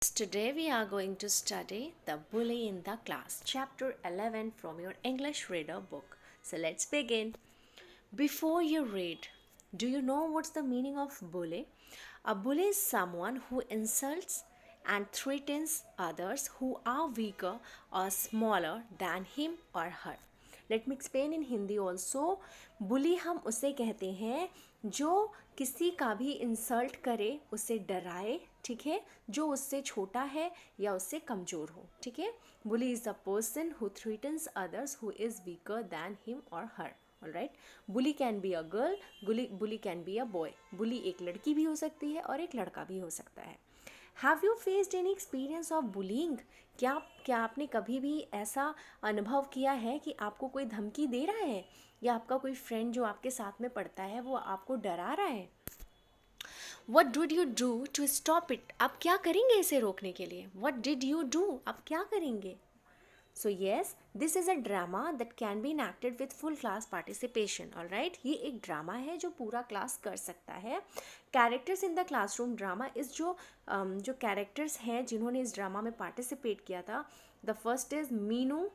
Today we are going to study The Bully in the Class, chapter 11 from your English Reader book. So let's begin. Before you read, do you know what's the meaning of bully? A bully is someone who insults and threatens others who are weaker or smaller than him or her. Let me explain in Hindi also. Bully हम उसे कहते हैं जो किसी का भी insult करे, उसे डराए, ठीक है, जो उससे छोटा है या उससे कमज़ोर हो, ठीक है. Bully is the person who threatens others who is weaker than him or her. All right. Bully can be a girl, bully can be a boy. Bully एक लड़की भी हो सकती है और एक लड़का भी हो सकता है. Have you faced any experience of bullying? क्या आपने कभी भी ऐसा अनुभव किया है कि आपको कोई धमकी दे रहा है या आपका कोई फ्रेंड जो आपके साथ में पढ़ता है वो आपको डरा रहा है? What did you do to stop it? आप क्या करेंगे इसे रोकने के लिए? What did you do? आप क्या करेंगे? So yes, this is a drama that can be enacted with full class participation. All right, ये एक ड्रामा है जो पूरा क्लास कर सकता है. Characters in the classroom drama इस जो कैरेक्टर्स हैं जिन्होंने इस ड्रामा में पार्टिसिपेट किया था. The first is Meenu,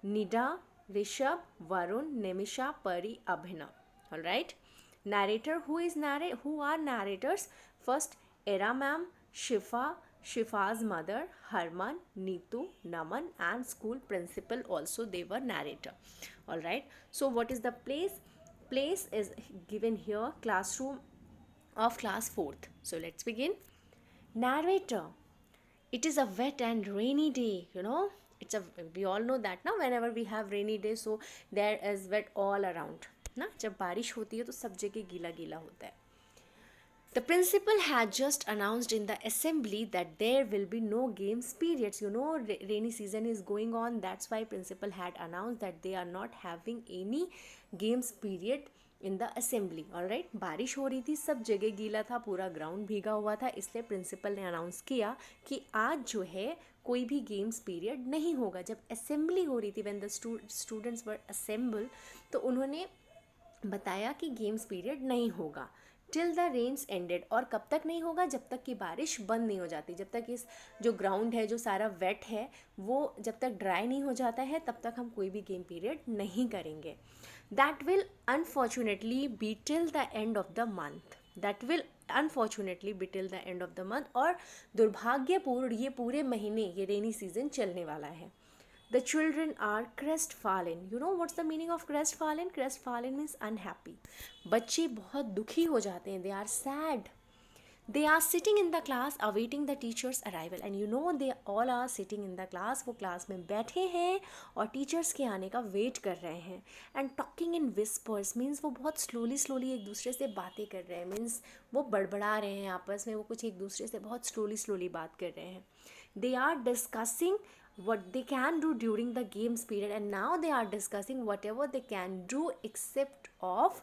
Nida, Rishabh, Varun, Nimisha, Pari, Abhinav. All right. Narrator, who are narrators? First, Era ma'am, Shifa's mother, Harman, Neetu, Naman, and school principal also, they were narrator. All right. So what is the place? Place is given here, classroom of class 4th. So let's begin. Narrator. It is a wet and rainy day, we all know that now, whenever we have rainy day, so there is wet all around ना. जब बारिश होती है तो सब जगह गीला गीला होता है. The principal had just announced in the assembly that there will be no games periods. Rainy season is going on. That's why principal had announced that they are not having any games period in the assembly. All right. बारिश हो रही थी, सब जगह गीला था, पूरा ground भीगा हुआ था, इसलिए प्रिंसिपल ने अनाउंस किया कि आज जो है कोई भी गेम्स पीरियड नहीं होगा. जब असेंबली हो रही थी, when the students were assemble, तो उन्होंने बताया कि गेम्स पीरियड नहीं होगा टिल द रेन्स एंडेड. और कब तक नहीं होगा? जब तक कि बारिश बंद नहीं हो जाती, जब तक इस जो ग्राउंड है, जो सारा वेट है, वो जब तक ड्राई नहीं हो जाता है, तब तक हम कोई भी गेम पीरियड नहीं करेंगे. That will unfortunately be till the end of the month. That will unfortunately be till the end of the month. और दुर्भाग्यपूर्ण ये पूरे महीने ये रेनी सीजन चलने वाला है. The children are crestfallen. You know what's the meaning of crestfallen? Crestfallen means unhappy. बच्चे बहुत दुखी हो जाते हैं. They are sad. They are sitting in the class awaiting the teacher's arrival. And they all are sitting in the class. वो class में बैठे हैं और टीचर्स के आने का वेट कर रहे हैं. And talking in whispers means वो बहुत slowly एक दूसरे से बातें कर रहे हैं. Means वो बड़बड़ा रहे हैं आपस में, वो कुछ एक दूसरे से बहुत slowly बात कर रहे हैं. They are discussing what they can do during the games period, and now they are discussing whatever they can do except of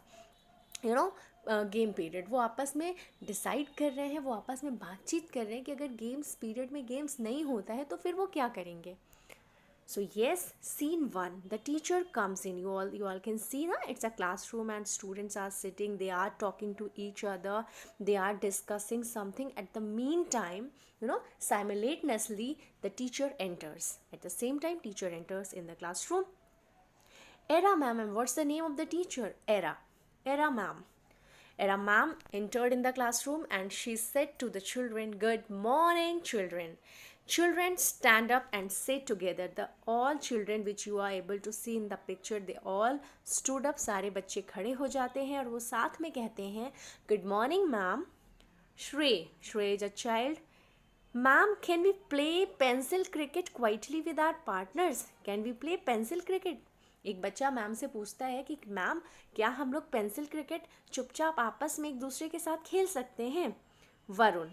game period. वो आपस में डिसाइड कर रहे हैं, वो आपस में बातचीत कर रहे हैं कि अगर गेम्स पीरियड में गेम्स नहीं होता है तो फिर वो क्या करेंगे. So yes, scene 1. The teacher comes in. You all can see that it's a classroom and students are sitting. They are talking to each other. They are discussing something. At the meantime, simultaneously the teacher enters. At the same time, teacher enters in the classroom. Era ma'am. And what's the name of the teacher? Era ma'am. Era ma'am entered in the classroom and she said to the children, "Good morning, children. Children, stand up and say together." The all children which you are able to see in the picture, they all stood up. सारे बच्चे खड़े हो जाते हैं और वो साथ में कहते हैं, "Good morning, ma'am." Shrey is a child. "Ma'am, can we play pencil cricket quietly with our partners? Can we play pencil cricket?" एक बच्चा मैम से पूछता है कि मैम, क्या हम लोग पेंसिल क्रिकेट चुपचाप आपस में एक दूसरे के साथ खेल सकते हैं. Varun,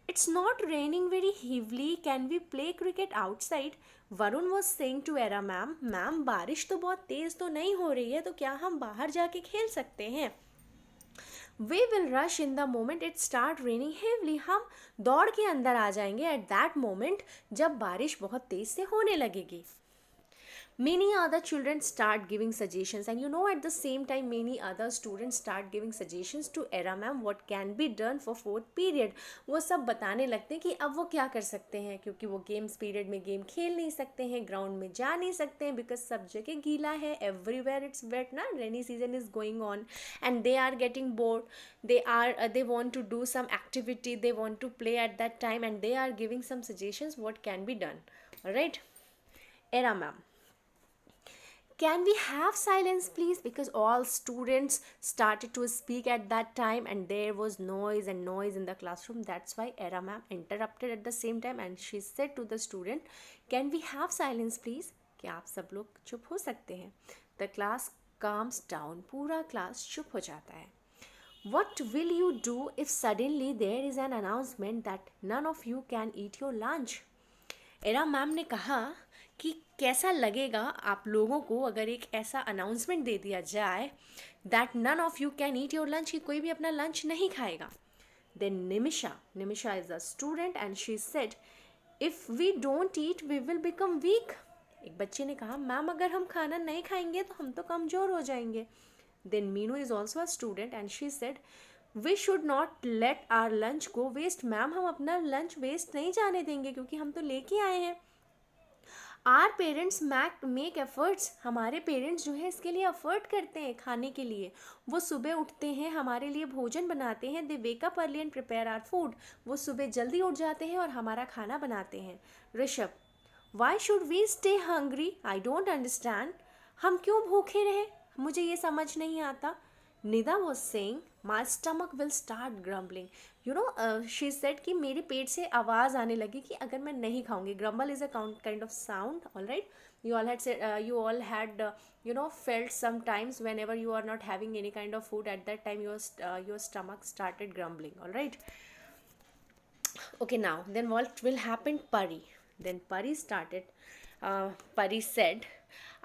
"It's not raining very heavily. Can we play cricket outside?" Varun was saying to Era ma'am, "ma'am, बारिश तो बहुत तेज़ तो नहीं हो रही है, तो क्या हम बाहर जाके खेल सकते हैं?" "We will rush in the moment it start raining heavily." हम दौड़ के अंदर आ जाएंगे at that moment जब बारिश बहुत तेज़ से होने लगेगी. Many other children start giving suggestions, and at the same time many other students start giving suggestions to Era ma'am what can be done for fourth period. वो सब बताने लगते हैं कि अब वो क्या कर सकते हैं, क्योंकि वो गेम्स पीरियड में गेम खेल नहीं सकते हैं, ग्राउंड में जा नहीं सकते हैं, बिकॉज सब जगह गीला है, एवरीवेयर इट्स वेट ना, rainy season is going on and they are getting bored, they want to do some activity, they want to play at that time, and they are giving some suggestions what can be done. All right, Era ma'am, can we have silence please, because all students started to speak at that time and there was noise and noise in the classroom. That's why Era ma'am interrupted at the same time and she said to the student, can we have silence please, क्या आप सब लोग चुप हो सकते हैं. The class calms down, पूरा class चुप हो जाता है. What will you do if suddenly there is an announcement that none of you can eat your lunch? Era ma'am ने कहा कि कैसा लगेगा आप लोगों को अगर एक ऐसा अनाउंसमेंट दे दिया जाए that none of you can eat your lunch, कि कोई भी अपना लंच नहीं खाएगा. Then Nimisha is a student and she said, if we don't eat we will become weak. एक बच्चे ने कहा, मैम अगर हम खाना नहीं खाएंगे तो हम तो कमज़ोर हो जाएंगे. Then Meenu is also a student and she said, we should not let our lunch go waste. Ma'am हम अपना लंच वेस्ट नहीं जाने देंगे क्योंकि हम तो लेके आए हैं. आर पेरेंट्स मेक एफर्ट्स, हमारे पेरेंट्स जो है इसके लिए एफर्ट करते हैं खाने के लिए. वो सुबह उठते हैं, हमारे लिए भोजन बनाते हैं. They wake up early and prepare our food, वो सुबह जल्दी उठ जाते हैं और हमारा खाना बनाते हैं. Rishabh, why should we stay hungry, I don't understand, हम क्यों भूखे रहे, मुझे ये समझ नहीं आता. Nida was saying, my stomach will start grumbling. She said कि मेरे पेट से आवाज़ आने लगी कि अगर मैं नहीं खाऊंगी. Grumble is a kind of sound, all right? You all had said, felt sometimes whenever you are not having any kind of food at that time, your stomach started grumbling, all right? Okay, now then what will happen? Pari. Then Pari started. Pari said,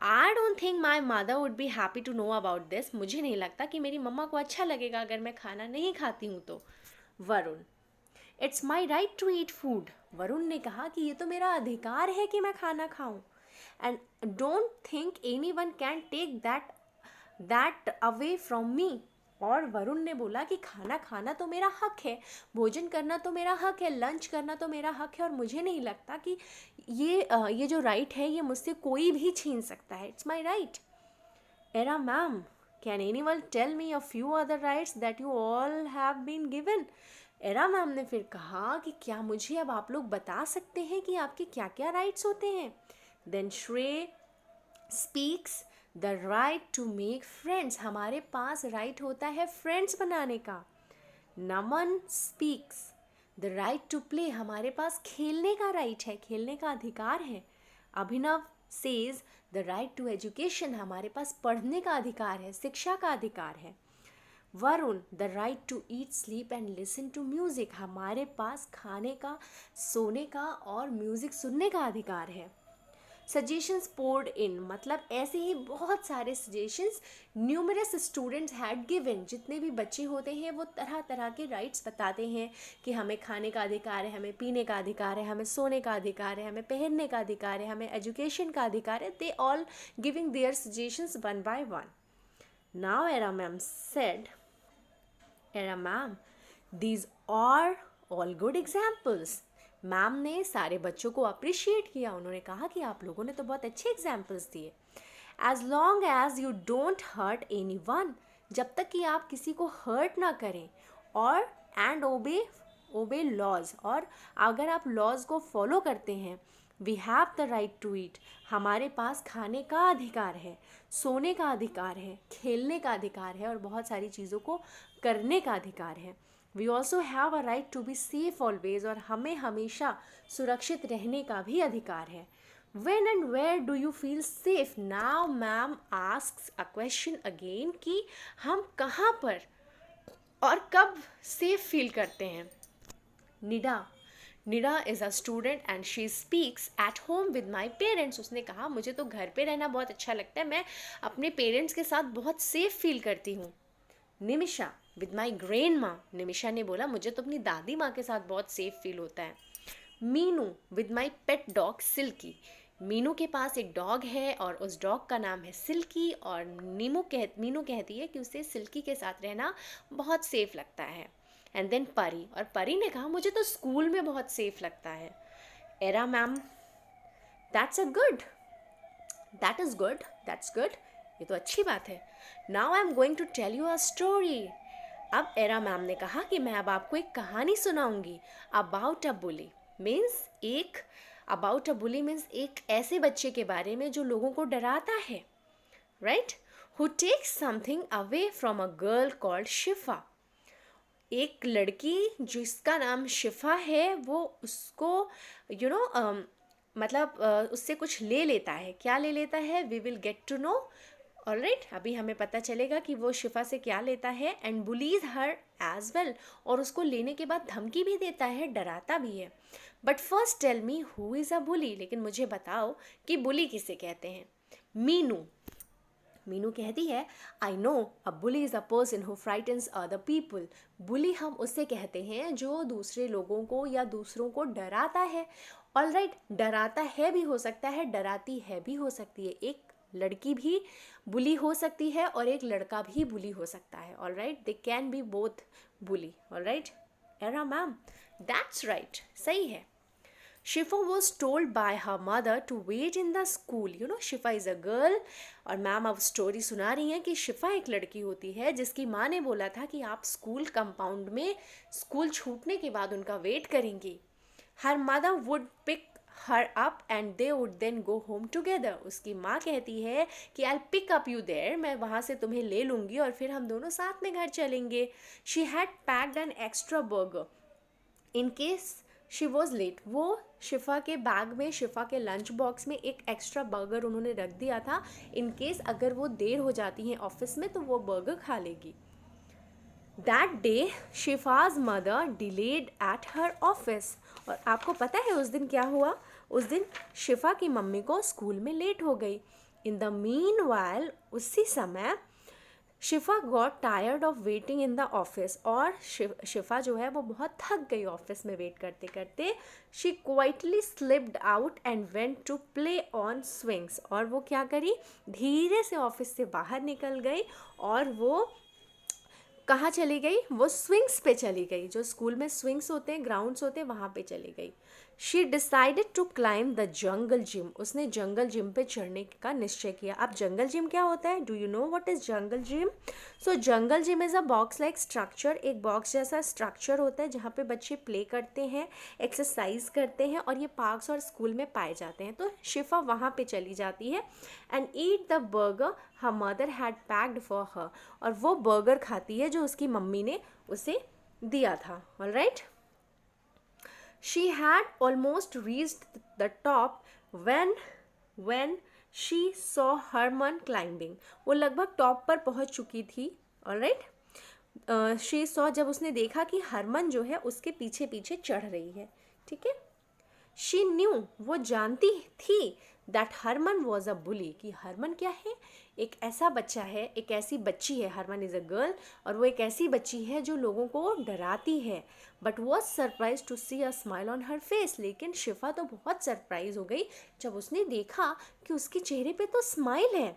I don't think my mother would be happy to know about this. मुझे नहीं लगता कि मेरी मम्मा को अच्छा लगेगा अगर मैं खाना नहीं खाती हूँ तो. Varun, it's my right to eat food. Varun ने कहा कि ये तो मेरा अधिकार है कि मैं खाना खाऊं. And don't think anyone can take that away from me. और वरुण ने बोला कि खाना खाना तो मेरा हक है, भोजन करना तो मेरा हक है, लंच करना तो मेरा हक है, और मुझे नहीं लगता कि ये जो राइट है ये मुझसे कोई भी छीन सकता है. It's my right. Era ma'am, can anyone tell me a few other rights that you all have been given. Era ma'am ने फिर कहा कि क्या मुझे अब आप लोग बता सकते हैं कि आपके क्या क्या राइट्स होते हैं. Then Shrey speaks, the right to make friends, हमारे पास राइट होता है फ्रेंड्स बनाने का. Naman speaks, the right to play, हमारे पास खेलने का राइट है, खेलने का अधिकार है. Abhinav says, the right to education, हमारे पास पढ़ने का अधिकार है, शिक्षा का अधिकार है. Varun, the right to eat sleep and listen to music, हमारे पास खाने का, सोने का और म्यूज़िक सुनने का अधिकार है. सजेशंस पोर्ड इन, मतलब ऐसे ही बहुत सारे suggestions numerous students had given. जितने भी बच्चे होते हैं वो तरह तरह के राइट्स बताते हैं कि हमें खाने का अधिकार है, हमें पीने का अधिकार है, हमें सोने का अधिकार है, हमें पहनने का अधिकार है, हमें एजुकेशन का अधिकार है. They all giving their suggestions one by one. Now Era ma'am said, Era ma'am, these are all good examples. Ma'am ने सारे बच्चों को अप्रिशिएट किया. उन्होंने कहा कि आप लोगों ने तो बहुत अच्छे एग्जाम्पल्स दिए. As long as you don't hurt anyone, जब तक कि आप किसी को हर्ट ना करें, और एंड ओबे लॉज, और अगर आप लॉज को फॉलो करते हैं. We have the right to eat, हमारे पास खाने का अधिकार है, सोने का अधिकार है, खेलने का अधिकार है और बहुत सारी चीज़ों को करने का अधिकार है. We also have a right to be safe always, और हमें हमेशा सुरक्षित रहने का भी अधिकार है. When and where do you feel safe. Now ma'am asks a question again कि हम कहाँ पर और कब सेफ फील करते हैं. निडा is a student and she speaks at home with my parents. उसने कहा मुझे तो घर पे रहना बहुत अच्छा लगता है, मैं अपने पेरेंट्स के साथ बहुत सेफ फील करती हूँ. निमिषा, विद माई ग्रैंड माँ. निमिषा ने बोला मुझे तो अपनी दादी माँ के साथ बहुत सेफ फील होता है. Meenu, with my pet dog Silky. Meenu के पास एक डॉग है और उस डॉग का नाम है सिल्की, और मीनू कहती है कि उसे सिल्की के साथ रहना बहुत सेफ लगता है। एंड देन परी, और परी ने कहा मुझे तो स्कूल में बहुत सेफ लगता है। Era ma'am, that's a good, that is good, that's good, ये तो अच्छी बात है। Now I am going to tell you a story. अब एरा मैम ने कहा कि मैं अब आपको एक कहानी सुनाऊंगी अबाउट अ बुली। मीन्स एक अबाउट अ बुली मीन्स एक ऐसे बच्चे के बारे में जो लोगों को डराता है, right, who takes something away from a girl called Shifa. एक लड़की जिसका नाम शिफा है, वो उसको मतलब उससे कुछ ले लेता है। क्या ले लेता है, we will get to know. Alright, अभी हमें पता चलेगा कि वो शिफा से क्या लेता है। And bullies her as well, और उसको लेने के बाद धमकी भी देता है, डराता भी है। But first tell me who is a bully, लेकिन मुझे बताओ कि बुली किसे कहते हैं। मीनू मीनू कहती है, I know a bully is a person who frightens other people. Bully हम उससे कहते हैं जो दूसरे लोगों को या दूसरों को डराता है। ऑलराइट, डराता है भी हो सकता है, डराती है भी हो सकती है। एक लड़की भी बुली हो सकती है और एक लड़का भी बुली हो सकता है। Alright, they can be both bully. Alright era ma'am, that's right, सही है। Shifa was told by her mother to wait in the school. You know, Shifa is a girl. और मैम अब स्टोरी सुना रही हैं कि शिफा एक लड़की होती है जिसकी माँ ने बोला था कि आप स्कूल कंपाउंड में स्कूल छूटने के बाद उनका वेट करेंगी। Her mother would pick her up and they would then go home together. उसकी माँ कहती है कि I pick up you there, मैं वहाँ से तुम्हें ले लूँगी और फिर हम दोनों साथ में घर चलेंगे। She had packed an extra burger in case she was late. वो शिफा के बैग में, शिफा के लंच बॉक्स में एक एक्स्ट्रा बर्गर उन्होंने रख दिया था, इन केस अगर वो देर हो जाती हैं ऑफिस में तो वो बर्गर खा लेगी। That day Shifa's mother delayed at her office. और आपको पता है उस दिन क्या हुआ, उस दिन शिफा की मम्मी को स्कूल में लेट हो गई। इन द मीन वाइल, उसी समय शिफा got tired of waiting in the office. और शिफा जो है वो बहुत थक गई ऑफिस में वेट करते करते। She quietly slipped out and went to play on swings. और वो क्या करी, धीरे से ऑफिस से बाहर निकल गई और वो कहाँ चली गई, वो स्विंग्स पे चली गई। जो स्कूल में स्विंग्स होते हैं, ग्राउंड्स होते हैं, वहाँ पे चली गई। She decided to climb the jungle gym. उसने जंगल जिम पे चढ़ने का निश्चय किया। अब जंगल जिम क्या होता है, do you know what is jungle gym? So jungle gym is a box like structure. एक बॉक्स जैसा स्ट्रक्चर होता है जहाँ पे बच्चे प्ले करते हैं, एक्सरसाइज करते हैं, और ये पार्क्स और स्कूल में पाए जाते हैं। तो शिफा वहाँ पे चली जाती है and eat the burger her mother had packed for her. और वो बर्गर खाती है जो उसकी मम्मी ने उसे दिया था। Alright, she had almost reached the top when she saw Herman climbing. वो लगभग टॉप पर पहुंच चुकी थी। ऑलराइट, शी सॉ, जब उसने देखा कि हरमन जो है उसके पीछे पीछे चढ़ रही है। ठीक है, शी न्यू, वो जानती थी दैट हरमन वॉज अ बुली, कि हरमन क्या है, एक ऐसा बच्चा है, एक ऐसी बच्ची है। हरमन इज़ अ गर्ल, और वो एक ऐसी बच्ची है जो लोगों को डराती है। But was surprise to see a smile on her face. लेकिन शिफा तो बहुत सरप्राइज हो गई जब उसने देखा कि उसके चेहरे पे तो स्माइल है।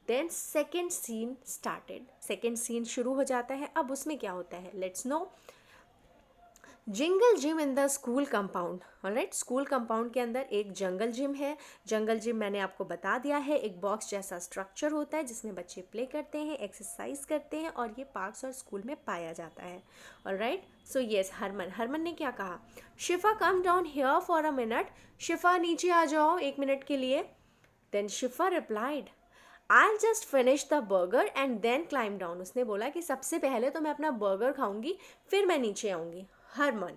Then second scene started. Second scene शुरू हो जाता है। अब उसमें क्या होता है, let's know. Jungle gym in the school compound. Alright, school compound के अंदर एक जंगल जिम है। जंगल जिम मैंने आपको बता दिया है, एक बॉक्स जैसा स्ट्रक्चर होता है जिसमें बच्चे प्ले करते हैं, एक्सरसाइज करते हैं, और ये पार्क्स और स्कूल में पाया जाता है। ऑलराइट, सो येस, हरमन ने क्या कहा, शिफा come down here for a minute. शिफा नीचे आ जाओ एक मिनट के लिए। Then Shifa replied, I just finish the burger and then climb down. उसने बोला कि सबसे पहले तो मैं अपना बर्गर खाऊंगी, फिर मैं नीचे आऊँगी। हरमन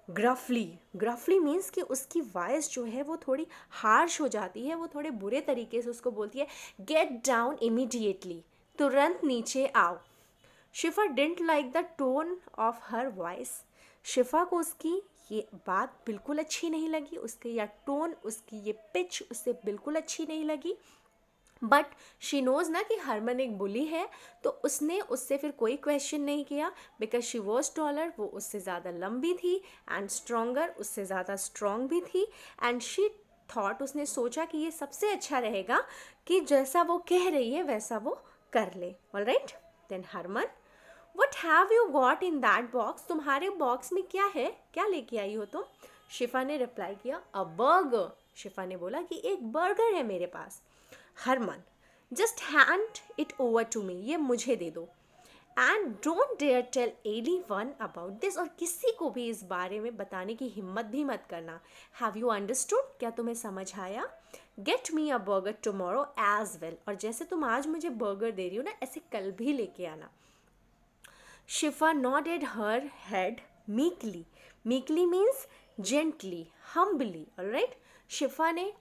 ग्रफली मीन्स कि उसकी वॉइस जो है वो थोड़ी हार्श हो जाती है, वो थोड़े बुरे तरीके से उसको बोलती है, गेट डाउन इमीडिएटली, तुरंत नीचे आओ। शिफा didn't like the tone of her voice. शिफा को उसकी ये बात बिल्कुल अच्छी नहीं लगी, उसके या टोन, उसकी ये पिच उससे बिल्कुल अच्छी नहीं लगी। बट शी नोज़ ना कि हरमन एक बुली है, तो उसने उससे फिर कोई क्वेश्चन नहीं किया, बिकॉज शी वॉज टॉलर, वो उससे ज़्यादा लंबी थी, एंड स्ट्रोंगर, उससे ज़्यादा स्ट्रॉन्ग भी थी। एंड शी थॉट, उसने सोचा कि ये सबसे अच्छा रहेगा कि जैसा वो कह रही है वैसा वो कर ले. Alright, then Harman, what have you got in that box? तुम्हारे बॉक्स में क्या है, क्या लेके आई हो तुम? शिफा ने रिप्लाई किया, अ बर्गर. शिफा ने बोला कि एक बर्गर है मेरे पास. Harman, just hand it over to me, ये मुझे दे दो. And don't dare tell anyone about this, और किसी को भी इस बारे में बताने की हिम्मत भी मत करना. Have you understood? क्या तुम्हें समझ आया? Get me a burger tomorrow as well, और जैसे तुम आज मुझे बर्गर दे रही हो ना, ऐसे कल भी लेके आना. शिफा nodded her head meekly. Meekly means gently, humbly. Alright? शिफा ने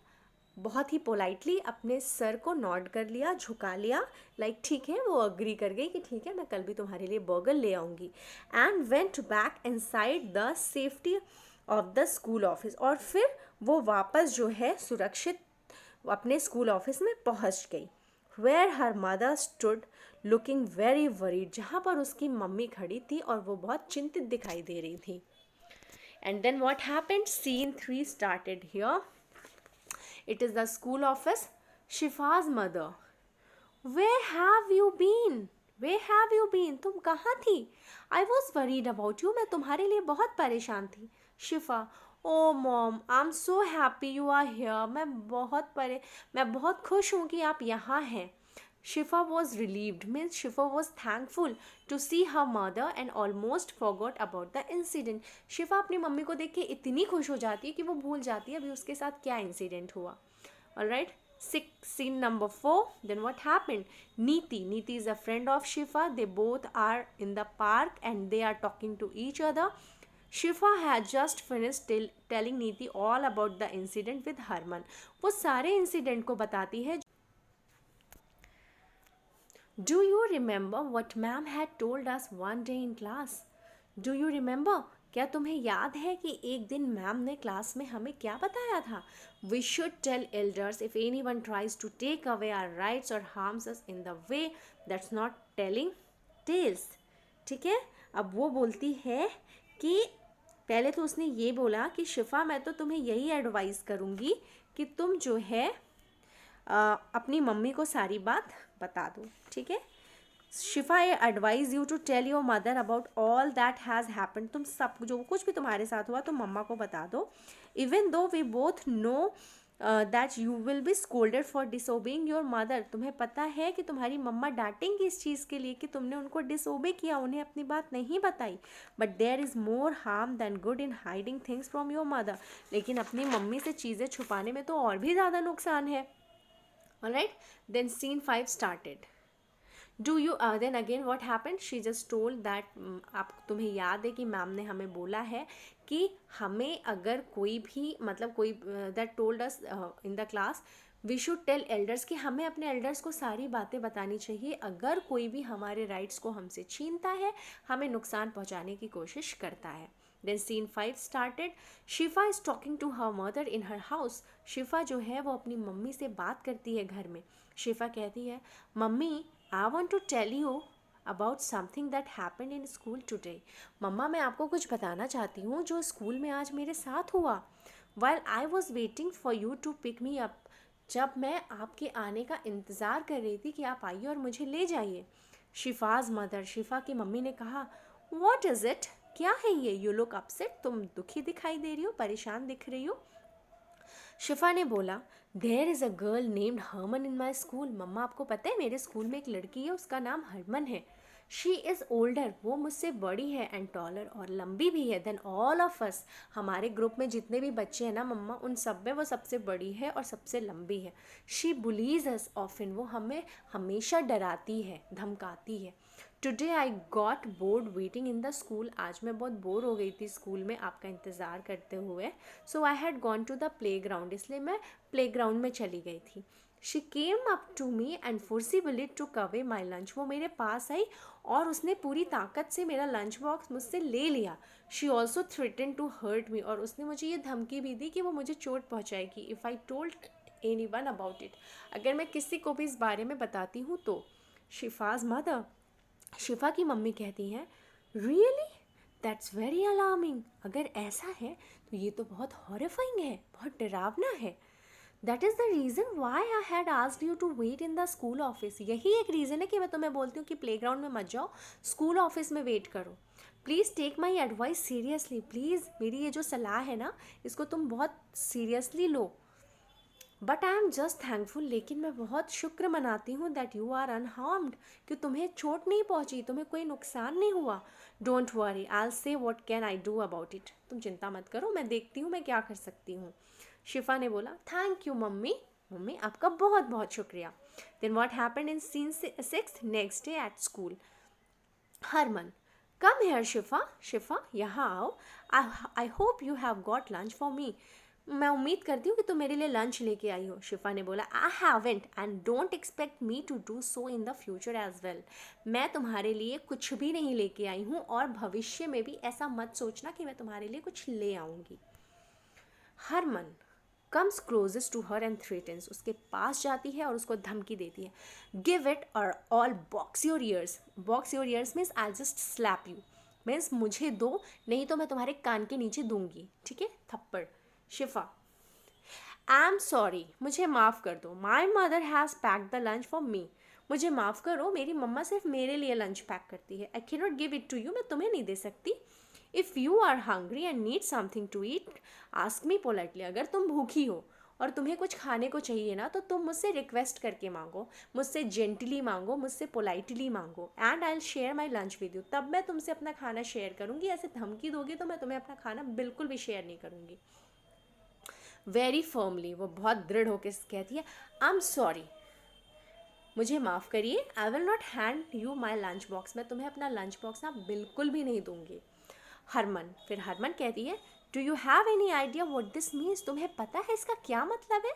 बहुत ही पोलाइटली अपने सर को नॉड कर लिया, झुका लिया, लाइक ठीक है, वो अग्री कर गई कि ठीक है, मैं कल भी तुम्हारे लिए बर्गर ले आऊँगी. And went back inside the safety of the school office, और फिर वो वापस जो है सुरक्षित अपने स्कूल ऑफिस में पहुंच गई. Where her mother stood looking very worried, जहाँ पर उसकी मम्मी खड़ी थी और वो बहुत चिंतित दिखाई दे रही थी. And then what happened? Scene 3 started here. It is the school office. Shifa's mother, where have you been? Where have you been? तुम कहाँ थी? I was worried about you, मैं तुम्हारे लिए बहुत परेशान थी. Shifa, oh mom, I am so happy you are here. मैं बहुत खुश हूँ कि आप यहाँ हैं. Shifa was relieved, means Shifa was thankful to see her mother and almost forgot about the incident. शिफा अपनी मम्मी को देख के इतनी खुश हो जाती है कि वो भूल जाती है अभी उसके साथ क्या इंसिडेंट हुआ. Alright, scene number 4. Then what happened? Neeti is a friend of Shifa. They both are in the park and they are talking to each other. Shifa had just finished telling Neeti all about the incident with Harman. वो सारे incident को बताती है. Do you remember what ma'am had told us one day in class? Do you remember? क्या तुम्हें याद है कि एक दिन मैम ने क्लास में हमें क्या बताया था? We should tell elders if anyone tries to take away our rights or harms us in the way that's not telling tales. ठीक है, अब वो बोलती है कि पहले तो उसने ये बोला कि शिफा, मैं तो तुम्हें यही एडवाइस करूँगी कि तुम जो है अपनी मम्मी को सारी बात बता दो. ठीक है, Shifa, I advise you to tell your mother about all that has happen. तुम सब जो कुछ भी तुम्हारे साथ हुआ तुम मम्मा को बता दो. Even though we both know that you will be scolded for disobeying your mother. तुम्हें पता है कि तुम्हारी मम्मा डांटेंगी इस चीज़ के लिए कि तुमने उनको डिसोबे किया, उन्हें अपनी बात नहीं बताई. But there is more harm than good in hiding things from your mother. लेकिन अपनी मम्मी से चीज़ें छुपाने में तो और भी ज़्यादा नुकसान है. Alright, then scene 5 started. Do you then again what happened? She just told that आप तुम्हें याद है कि मैम ने हमें बोला है कि हमें अगर कोई भी मतलब कोई that told us in the class we should tell elders कि हमें अपने elders को सारी बातें बतानी चाहिए अगर कोई भी हमारे rights को हमसे छीनता है, हमें नुकसान पहुंचाने की कोशिश करता है. Then scene 5 started. Shifa is talking to her mother in her house. शिफा जो है वो अपनी मम्मी से बात करती है घर में. शिफा कहती है, mummy, I want to tell you about something that happened in school today. मम्मा, मैं आपको कुछ बताना चाहती हूँ जो स्कूल में आज मेरे साथ हुआ. While I was waiting for you to pick me up. जब मैं आपके आने का इंतज़ार कर रही थी कि आप आइए और मुझे ले जाइए. शिफाज मदर, शिफा की मम्मी ने कहा, What is it? क्या है ये? यू लुक अपसेट, तुम दुखी दिखाई दे रही हो, परेशान दिख रही हो. शिफा ने बोला, there is a girl named Harman in my school. मम्मा, आपको पता है मेरे स्कूल में एक लड़की है, उसका नाम हरमन है. शी इज़ ओल्डर, वो मुझसे बड़ी है, एंड टॉलर, और लंबी भी है, देन ऑल ऑफ अस. हमारे ग्रुप में जितने भी बच्चे हैं ना मम्मा, उन सब में वो सबसे बड़ी है और सबसे लंबी है. शी बुलीज अस ऑफन, वो हमें हमेशा डराती है, धमकाती है. Today I got bored waiting in the school. आज मैं बहुत बोर हो गई थी स्कूल में आपका इंतज़ार करते हुए. So I had gone to the playground, इसलिए मैं प्ले ग्राउंड में चली गई थी. She came up to me and forcibly took away my lunch. वो मेरे पास आई और उसने पूरी ताकत से मेरा लंच बॉक्स मुझसे ले लिया. She also threaten to hurt me, और उसने मुझे ये धमकी भी दी कि वो मुझे चोट पहुँचाएगी if I told anyone about it, अगर मैं किसी को भी इस बारे में बताती हूँ तो. शिफाज मदर, शिफा की मम्मी कहती हैं, रियली दैट्स वेरी अलार्मिंग. अगर ऐसा है तो ये तो बहुत हॉरिफाइंग है, बहुत डरावना है. That is the reason why I had asked you to wait in the school office. यही एक रीज़न है कि मैं तुम्हें बोलती हूँ कि प्लेग्राउंड में मत जाओ, स्कूल ऑफिस में वेट करो. Please take my advice seriously. Please मेरी ये जो सलाह है ना, इसको तुम बहुत सीरियसली लो. But I am just thankful. लेकिन मैं बहुत शुक्र मनाती हूँ दैट यू आर अनहार्म्ड, कि तुम्हें चोट नहीं पहुँची, तुम्हें कोई नुकसान नहीं हुआ. Don't worry, I will say what can I do about it. तुम चिंता मत करो, मैं देखती हूँ मैं क्या कर सकती हूँ. शिफा ने बोला, थैंक यू मम्मी. मम्मी आपका बहुत बहुत शुक्रिया. Then what happened in scene 6 next day at school. Harman, come here Shifa. Shifa यहाँ आओ. I hope you have got lunch for me. मैं उम्मीद करती हूँ कि तुम मेरे लिए लंच लेके आई हो. शिफा ने बोला, I haven't and don't expect me to do so in the future as well. मैं तुम्हारे लिए कुछ भी नहीं लेके आई हूँ और भविष्य में भी ऐसा मत सोचना कि मैं तुम्हारे लिए कुछ ले आऊँगी. Harman comes closest to her and threatens. उसके पास जाती है और उसको धमकी देती है. Give it or all box your ears. Box your ears means I just slap you. Means मुझे दो, नहीं तो मैं तुम्हारे कान के नीचे दूंगी. ठीक है, थप्पड़. शिफा, आई एम सॉरी, मुझे माफ़ कर दो. My mother has packed the lunch for मी. मुझे माफ़ करो, मेरी मम्मा सिर्फ मेरे लिए लंच पैक करती है. I can not give it to you. मैं तुम्हें नहीं दे सकती. If you are hungry and need something to eat, ask me politely. अगर तुम भूखी हो और तुम्हें कुछ खाने को चाहिए ना, तो तुम मुझसे रिक्वेस्ट करके मांगो, मुझसे जेंटली मांगो, मुझसे पोलाइटली मांगो. And I will share my lunch with you. तब मैं तुमसे अपना खाना शेयर करूँगी. ऐसे धमकी दोगे तो मैं तुम्हें अपना खाना बिल्कुल भी शेयर नहीं करूँगी. वेरी फर्मली, वो बहुत दृढ़ होकर कहती है, आई एम सॉरी, मुझे माफ़ करिए. I will not hand you my lunch box. मैं तुम्हें अपना लंच बॉक्स ना बिल्कुल भी नहीं दूंगी. हरमन, फिर हरमन कहती है, do you have any idea what this means. तुम्हें पता है इसका क्या मतलब है.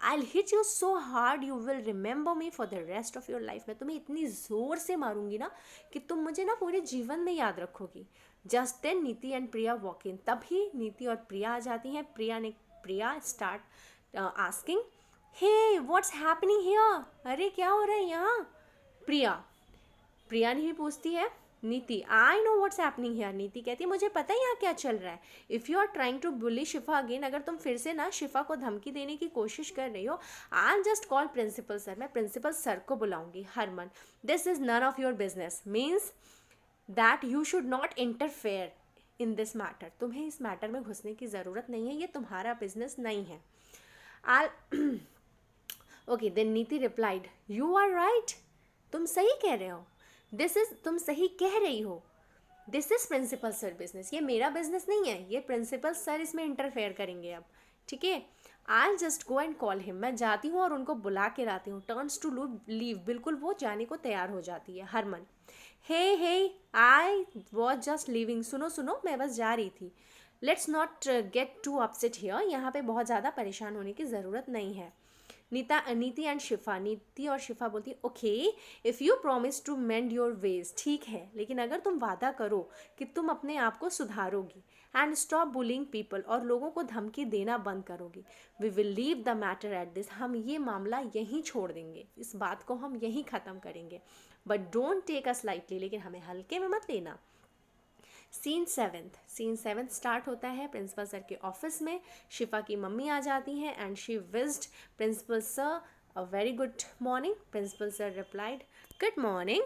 I will hit you so hard you will remember me for the rest of your life. मैं तुम्हें इतनी ज़ोर से मारूंगी ना कि तुम मुझे ना पूरे जीवन में याद रखोगी. Just then Niti and Priya walk in. तभी नीति और प्रिया आ जाती हैं. Priya start asking, hey what's happening here. अरे क्या हो रहा है यहाँ. प्रिया ने भी पूछती है, नीति, I know what's happening here. नीति कहती है, मुझे पता है यहाँ क्या चल रहा है. If you are trying to bully Shifa again, अगर तुम फिर से ना शिफा को धमकी देने की कोशिश कर रही हो, I am just call principal sir. मैं प्रिंसिपल सर को बुलाऊंगी. Harman, this is none of your business. Means that you should not interfere in this matter. तुम्हें इस मैटर में घुसने की ज़रूरत नहीं है, ये तुम्हारा बिजनेस नहीं है. आई ओके. देन नीति रिप्लाइड, यू आर राइट. तुम सही कह रहे हो. तुम सही कह रही हो. This is principal sir business. ये मेरा बिजनेस नहीं है, ये प्रिंसिपल सर इसमें इंटरफेयर करेंगे अब. ठीक है, I just go and call him. मैं जाती हूँ और उनको बुला के लाती हूँ. Turns to leave. बिल्कुल वो जाने को तैयार हो जाती है. Harman, hey I was just leaving. सुनो, मैं बस जा रही थी. Let's not get too upset here. यहाँ पे बहुत ज़्यादा परेशान होने की ज़रूरत नहीं है. नीति एंड शिफा. नीति और शिफा बोलती, okay, if you promise to mend your ways. ठीक है, लेकिन अगर तुम वादा करो कि तुम अपने आप को सुधारोगी एंड स्टॉप बुलिंग पीपल, और लोगों को धमकी देना बंद करोगी, we will leave the matter at this. हम ये मामला यहीं छोड़ देंगे, इस बात को हम यहीं ख़त्म करेंगे. But don't take us lightly. लेकिन हमें हल्के में मत लेना. सीन 7 स्टार्ट होता है प्रिंसिपल सर के ऑफिस में. शिफा की मम्मी आ जाती हैं and she wished principal sir a very good morning. Principal sir replied, good morning.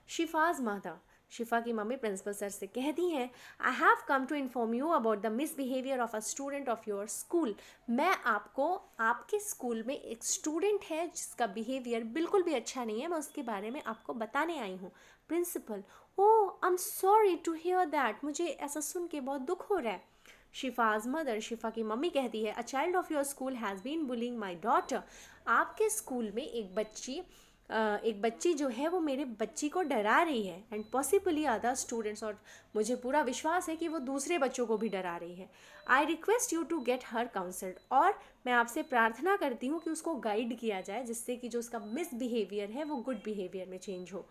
Shifa's mother. शिफा की मम्मी प्रिंसिपल सर से कहती हैं, I have come to inform you about the misbehaviour of a student of your school. मैं आपको, आपके school में एक स्टूडेंट है जिसका बिहेवियर बिल्कुल भी अच्छा नहीं है, मैं उसके बारे में आपको बताने आई हूँ. Principal, oh I am sorry to hear that. मुझे ऐसा सुन के बहुत दुख हो रहा है. शिफाज मदर. शिफा की मम्मी कहती है, a child of your school has been bullying my daughter. आपके स्कूल में एक बच्ची जो है वो मेरे बच्ची को डरा रही है. एंड पॉसिबली अदर स्टूडेंट्स, और मुझे पूरा विश्वास है कि वो दूसरे बच्चों को भी डरा रही है. I request you to get her counselled. और मैं आपसे प्रार्थना करती हूँ कि उसको गाइड किया जाए, जिससे कि जो उसका मिसबिहेवियर है वो गुड बिहेवियर में चेंज हो.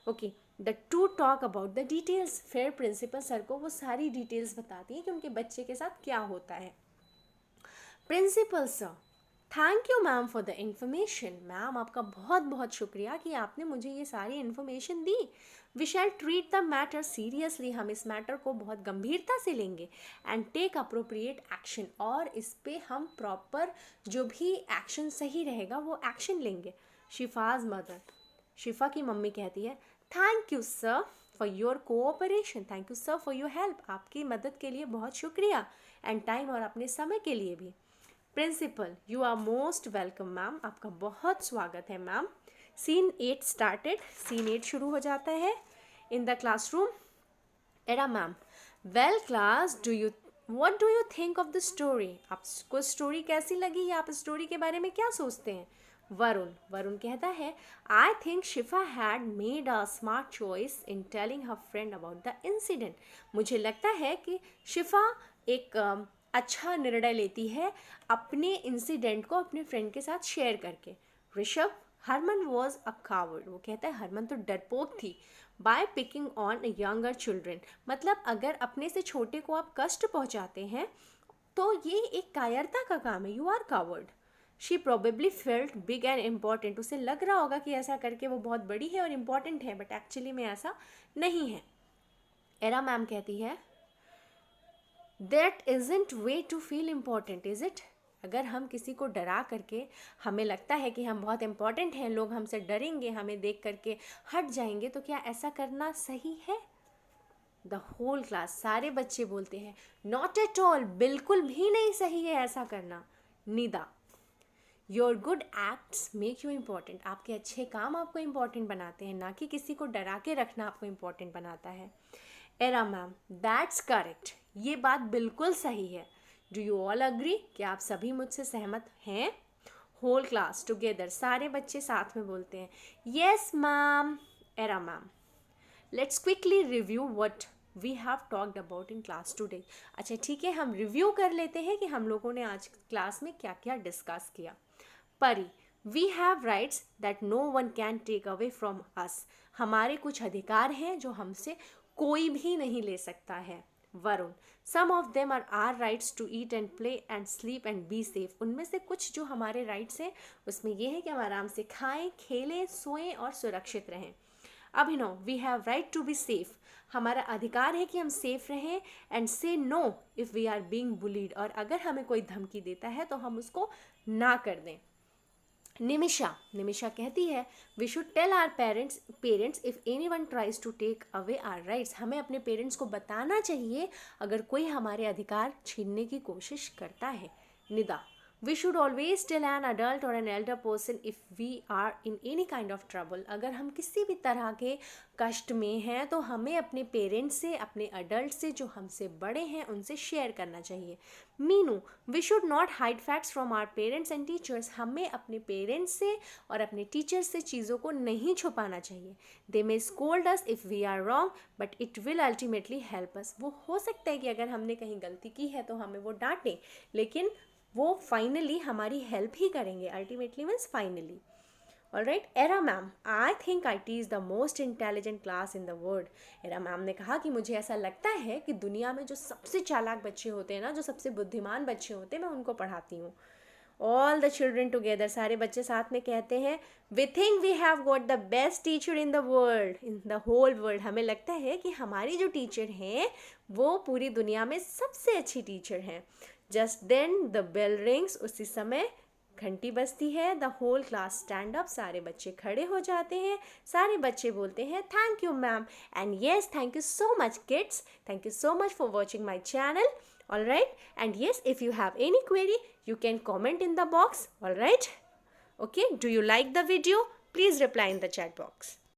Okay, the two talk about the details. फिर प्रिंसिपल सर को वो सारी डिटेल्स बताती हैं कि उनके बच्चे के साथ क्या होता है. Principal sir, thank you ma'am for the information. Ma'am आपका बहुत बहुत शुक्रिया कि आपने मुझे ये सारी इन्फॉर्मेशन दी। We shall treat the matter seriously, हम इस मैटर को बहुत गंभीरता से लेंगे एंड टेक अप्रोप्रिएट एक्शन, और इस पे हम प्रॉपर जो भी एक्शन सही रहेगा वो एक्शन लेंगे। शिफाज मदर, शिफा की मम्मी कहती है thank you sir for your cooperation, thank you sir for your help, आपकी मदद के लिए बहुत शुक्रिया, एंड टाइम, और अपने समय के लिए भी। Principal, you are most welcome ma'am, आपका बहुत स्वागत है मैम। सीन 8 स्टार्टेड, सीन 8 शुरू हो जाता है। In the classroom, era ma'am, well class, what do you think of the story, आपको स्टोरी कैसी लगी, या आप स्टोरी के बारे में क्या सोचते हैं। वरुण कहता है I think Shifa had made a smart choice in telling her friend about the incident, मुझे लगता है कि शिफा एक अच्छा निर्णय लेती है अपने इंसिडेंट को अपने फ्रेंड के साथ शेयर करके। Rishabh, Harman was a coward, वो कहता है हरमन तो डरपोक थी। By picking on younger children, मतलब अगर अपने से छोटे को आप कष्ट पहुंचाते हैं तो ये एक कायरता का काम है, you are coward. She probably felt big and important, उसे लग रहा होगा कि ऐसा करके वो बहुत बड़ी है और इम्पॉर्टेंट है, बट एक्चुअली में ऐसा नहीं है। एरा मैम कहती है that isn't way to feel important is it, अगर हम किसी को डरा करके हमें लगता है कि हम बहुत इम्पॉर्टेंट हैं, लोग हमसे डरेंगे, हमें देख करके हट जाएंगे, तो क्या ऐसा करना सही है। द होल क्लास, सारे बच्चे बोलते हैं नॉट एट ऑल, बिल्कुल भी नहीं सही है ऐसा करना। Nida, your good acts make you important, आपके अच्छे काम आपको इम्पॉर्टेंट बनाते हैं, ना कि किसी को डरा के रखना आपको इम्पॉर्टेंट बनाता है। एरा मैम, दैट्स करेक्ट, ये बात बिल्कुल सही है। डू यू ऑल अग्री, क्या आप सभी मुझसे सहमत हैं। होल क्लास टुगेदर, सारे बच्चे साथ में बोलते हैं yes ma'am. Era ma'am, let's quickly review what we have talked about in class today, अच्छा ठीक है, हम रिव्यू कर लेते हैं कि हम लोगों ने आज क्लास में क्या क्या डिस्कस किया। Pari, we have rights that no one can take away from us, हमारे कुछ अधिकार हैं जो हमसे कोई भी नहीं ले सकता है। Varun, some of them are our rights to eat and play and sleep and be safe, उनमें से कुछ जो हमारे राइट्स हैं उसमें यह है कि हम आराम से खाएं, खेलें, सोएं और सुरक्षित रहें। Abhinav, we have right to be safe, हमारा अधिकार है कि हम सेफ रहें, and say no if we are being bullied, और अगर हमें कोई धमकी देता है तो हम उसको ना कर दें। निमिषा कहती है we should tell our parents if anyone tries to take away our rights, हमें अपने पेरेंट्स को बताना चाहिए अगर कोई हमारे अधिकार छीनने की कोशिश करता है। Nida, we should always tell an adult or an elder person if we are in any kind of trouble, अगर हम किसी भी तरह के कष्ट में हैं तो हमें अपने पेरेंट्स से, अपने अडल्ट से जो हमसे बड़े हैं उनसे शेयर करना चाहिए। Meenu, we should not hide facts from our parents and teachers, हमें अपने पेरेंट्स से और अपने टीचर्स से चीज़ों को नहीं छुपाना चाहिए। They may scold us if we are wrong but it will ultimately help us, वो हो सकता है कि अगर हमने कहीं गलती की है तो हमें वो डांटें, लेकिन वो फाइनली हमारी हेल्प ही करेंगे, ultimately means finally. Alright, era ma'am, I think IT is the most intelligent class in the world, era ma'am ने कहा कि मुझे ऐसा लगता है कि दुनिया में जो सबसे चालाक बच्चे होते हैं ना, जो सबसे बुद्धिमान बच्चे होते हैं, मैं उनको पढ़ाती हूँ। ऑल द चिल्ड्रन टुगेदर, सारे बच्चे साथ में कहते हैं we think we have got the best teacher in the world, in the whole world, हमें लगता है कि हमारी जो टीचर हैं वो पूरी दुनिया में सबसे अच्छी टीचर हैं। Just then the bell rings, उसी समय घंटी बजती है। The whole class stand up, सारे बच्चे खड़े हो जाते हैं, सारे बच्चे बोलते हैं thank you ma'am and yes thank you so much kids, thank you so much for watching my channel. All right, and yes, if you have any query you can comment in the box. All right, okay, do you like the video? Please reply in the chat box.